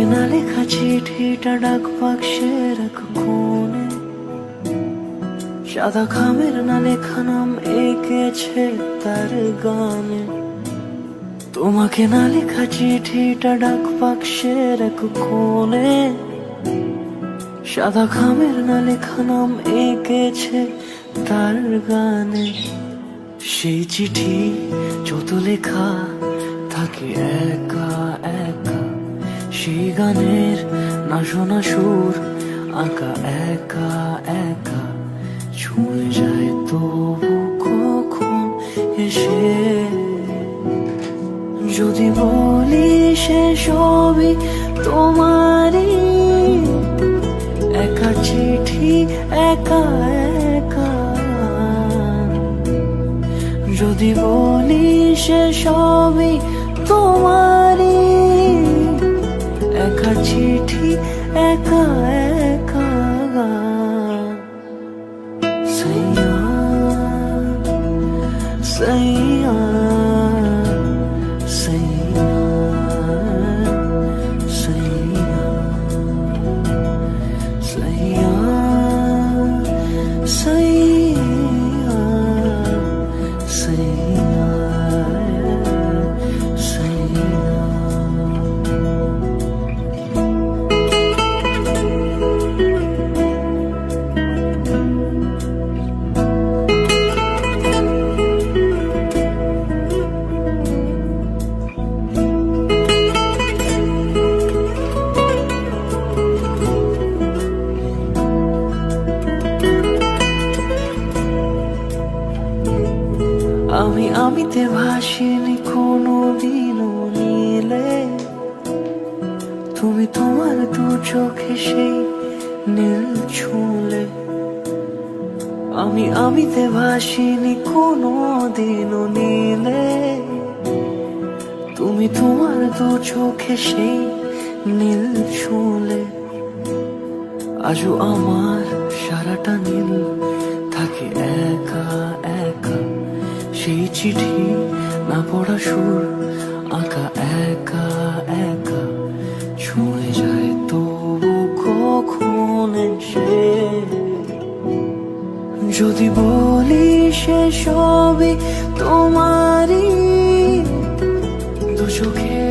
তোমাকে না লেখা চিঠিটা ডাক বাক্সের এক কোণে, সাদা খামের না লেখা নাম এঁকেছে তার গানে। তোমাকে না লেখা চিঠিটা ডাক বাক্সের এক কোণে, সাদা খামের না লেখা নাম এঁকেছে তার গানে। সেই চিঠি যত লেখা থাকে একা একা, সেই গানের না শোনা সুর আঁকা একা একা, ছুঁয়ে যায় তবু কখন এসে। যদি বলি সে সবই তোমারই, একা চিঠি একা একা। যদি বলি সে সবই তোমারই, একা চিঠি একা একা। সাইয়া সাইয়া সাইয়া সাইয়া সাইয়া সাইয়া সাইয়া সাইয়া। আমিতে ভাসিনি কোনো দিনও নীলে, তুমি তোমার দু চোখে সেই নীল ছুঁলে। আমিতে ভাসিনি কোনো দিনও নীলে, তুমি তোমার দু চোখে সেই নীল ছুঁলে। আজও আমার সারাটা নীল থাকে একা একা, সেই চিঠি না পড়া সুর আঁকা একা একা, ছুঁয়ে যায় তবু কখন এসে। যদি বলি সে সবই তোমারই, দু চোখে